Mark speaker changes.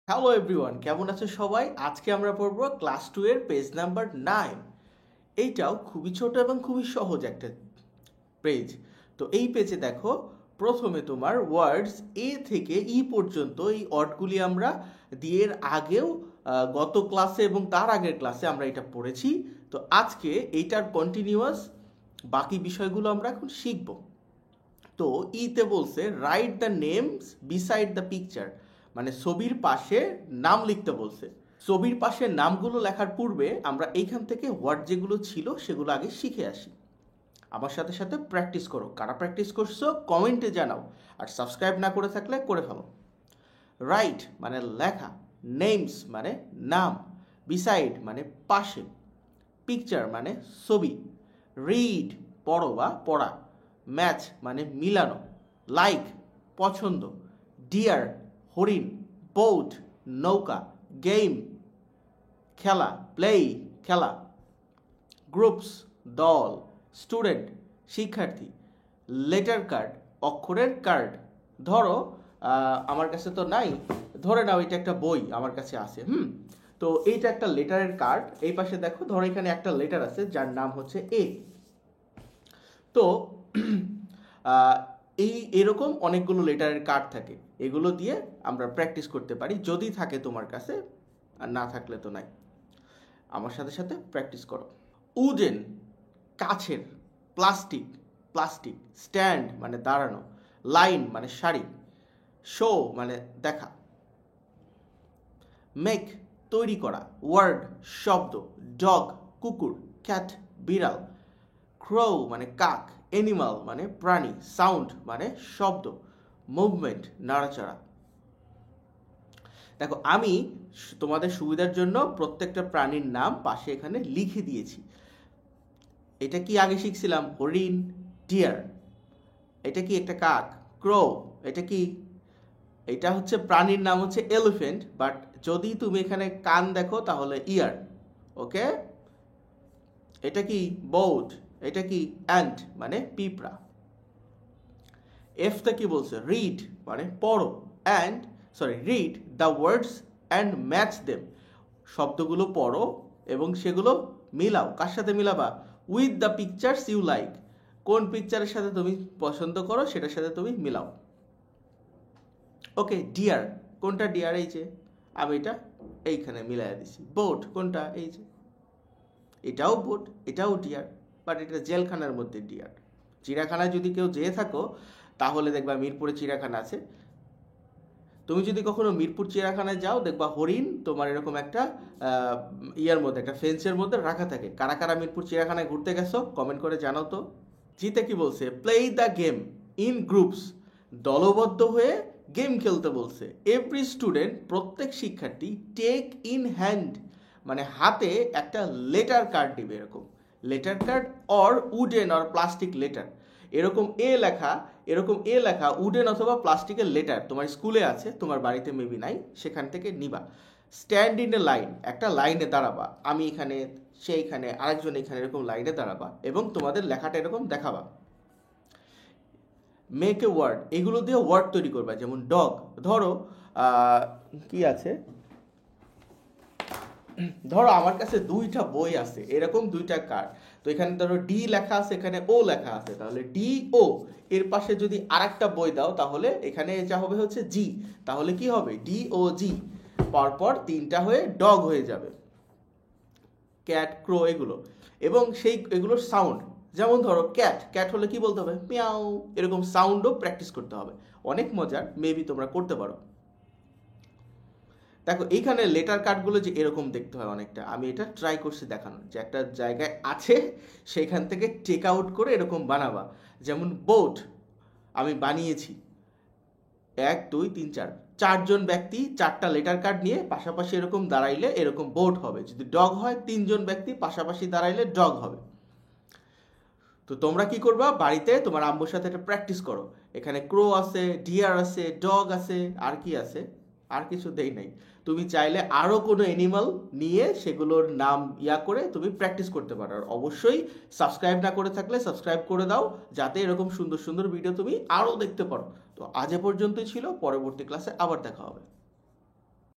Speaker 1: Hello everyone, কেমন আছো সবাই? আজকে আমরা পড়বো ক্লাস 2 এর পেজ নাম্বার 9। এইটাও খুবই ছোট এবং খুবই সহজ একটা পেজ। তো এই পেজে দেখো, প্রথমে তোমার ওয়ার্ডস এ থেকে ই পর্যন্ত এই ওয়ার্ডগুলি আমরা দিয়ে এর আগেও গত ক্লাসে এবং তার আগের ক্লাসে আমরা এটা পড়েছি। তো আজকে এইটার কন্টিনিউয়াস বাকি বিষয়গুলো আমরা এখন শিখব। তো ইতে বলছে write the names beside the picture, মানে ছবির পাশে নাম লিখতে বলছে। ছবির পাশে নামগুলো লেখার পূর্বে আমরা এইখান থেকে ওয়ার্ড যেগুলো ছিল সেগুলো আগে শিখে আসি। আমার সাথে সাথে প্র্যাকটিস করো। কারা প্র্যাকটিস করছো কমেন্টে জানাও, আর সাবস্ক্রাইব না করে থাকলে করে ফেলো। রাইট মানে লেখা, নেমস মানে নাম, বিসাইড মানে পাশে, পিকচার মানে ছবি, রিড পড়ো বা পড়া, ম্যাচ মানে মিলানো, লাইক পছন্দ, ডিয়ার হরিণ, বোট নৌকা, গেম খেলা, প্লে খেলা, গ্রুপস দল, স্টুডেন্ট শিক্ষার্থী, লেটার কার্ড অক্ষরের কার্ড। ধরো আমার কাছে তো নাই, ধরে নাও এটা একটা বই আমার কাছে আছে। তো এইটা একটা লেটারের কার্ড। এই পাশে দেখো, ধরো এখানে একটা লেটার আছে যার নাম হচ্ছে এ। তো এরকম অনেকগুলো লেটারের কার্ড থাকে, এগুলো দিয়ে আমরা প্র্যাকটিস করতে পারি যদি থাকে তোমার কাছে, আর না থাকলে তো নাই। আমার সাথে সাথে প্র্যাকটিস করো। উডেন কাছের, প্লাস্টিক প্লাস্টিক, স্ট্যান্ড মানে দাঁড়ানো, লাইন মানে সারি, শো মানে দেখা, মেক তৈরি করা, ওয়ার্ড শব্দ, ডগ কুকুর, ক্যাট বিড়াল, ক্রো মানে কাক, অ্যানিমাল মানে প্রাণী, সাউন্ড মানে শব্দ, মুভমেন্ট নাড়াচাড়া। দেখো আমি তোমাদের সুবিধার জন্য প্রত্যেকটা প্রাণীর নাম পাশে এখানে লিখে দিয়েছি। এটা কি আগে শিখছিলাম? হরিণ, ডিয়ার। এটা কি একটা কাক? ক্রো। এটা কি? এটা হচ্ছে প্রাণীর নাম হচ্ছে এলিফ্যান্ট, বাট যদি তুমি এখানে কান দেখো তাহলে ইয়ার। ওকে। এটা কি? বোট। এটা কি? অ্যান্ট মানে পিঁপড়া। এফটা কি বলছে? রিড মানে পড়ো, and read the words and match them, শব্দগুলো পড়ো এবং সেগুলো মিলাও। কার সাথে মিলাবা? With the pictures you like, কোন পিকচারের সাথে তুমি পছন্দ করো সেটার সাথে তুমি মিলাও। ওকে। ডিয়ার কোনটা? ডিয়ার এই যে, আমি এটা এইখানে মিলাই দিছি। বোট কোনটা? এই যে, এটাও বোট, এটাও ডিয়ার, বাট এটা জেলখানার মধ্যে ডিয়ার। চিড়িয়াখানায় যদি কেউ যেয়ে থাকো তাহলে দেখবা মিরপুরে চিড়িয়াখানা আছে। তুমি যদি কখনো মিরপুর চিড়িয়াখানায় যাও দেখবা হরিণ তোমার এরকম একটা ইয়ার মধ্যে, একটা ফেন্সের মধ্যে রাখা থাকে। কারা কারা মিরপুর চিড়িয়াখানায় ঘুরতে গেছো কমেন্ট করে জানাও তো। জিতে কি বলছে? Play the game in groups, দলবদ্ধ হয়ে গেম খেলতে বলছে। এভরি স্টুডেন্ট প্রত্যেক শিক্ষার্থী টেক ইন হ্যান্ড মানে হাতে একটা লেটার কার্ড দিবে। এরকম letter card or wooden or plastic letter, এরকম এ লেখা উডেন অথবা প্লাস্টিকের লেটার তোমার স্কুলে আছে, তোমার বাড়িতে মেবি নাই, সেখান থেকে নিবা। স্ট্যান্ড ইন এ লাইন, একটা লাইনে দাঁড়াবা, আমি এখানে, সেইখানে, আরেকজন এখানে, এরকম লাইনে দাঁড়াবা এবং তোমাদের লেখাটা এরকম দেখাবা। মেক এ ওয়ার্ড, এগুলো দিয়ে ওয়ার্ড তৈরি করবা। যেমন ডগ, ধরো কি আছে, ধরো আমার কাছে দুইটা বই আছে, এরকম দুইটা কার্ড। তো এখানে ধরো ডি লেখা আছে, এখানে ও লেখা আছে, তাহলে ডি ও এর পাশে যদি আরেকটা বই দাও তাহলে এখানে যা হবে হচ্ছে জি, তাহলে কি হবে? ডি ও জি, পরপর তিনটা হয়ে ডগ হয়ে যাবে। ক্যাট ক্রো এগুলো, এবং সেই এগুলোর সাউন্ড, যেমন ধরো ক্যাট, ক্যাট হলে কি বলতে হবে? মিয়াও, এরকম সাউন্ডও প্র্যাকটিস করতে হবে। অনেক মজার, মেবি তোমরা করতে পারো। দেখো এইখানে লেটার কার্ডগুলো যে এরকম দেখতে হয় অনেকটা, আমি এটা ট্রাই করছি দেখানোর, যে একটা জায়গায় আছে সেখান থেকে টেক আউট করে এরকম বানাবা। যেমন বোট আমি বানিয়েছি, 1 2 3 4, চারজন ব্যক্তি চারটা লেটার কার্ড নিয়ে পাশাপাশি এরকম দাঁড়াইলে এরকম বোট হবে। যদি ডগ হয়, তিনজন ব্যক্তি পাশাপাশি দাঁড়াইলে ডগ হবে। তো তোমরা কি করবা? বাড়িতে তোমার আম্মুর সাথে এটা প্র্যাকটিস করো। এখানে ক্রো আছে, ডিয়ার আছে, ডগ আছে, আর কি আছে? আর কিছু দেই নাই। তুমি চাইলে আরও কোনো অ্যানিমাল নিয়ে সেগুলোর নাম করে তুমি প্র্যাকটিস করতে পারো। আর অবশ্যই সাবস্ক্রাইব না করে থাকলে সাবস্ক্রাইব করে দাও, যাতে এরকম সুন্দর সুন্দর ভিডিও তুমি আরও দেখতে পারো। তো আজ এ পর্যন্তই ছিল, পরবর্তী ক্লাসে আবার দেখা হবে।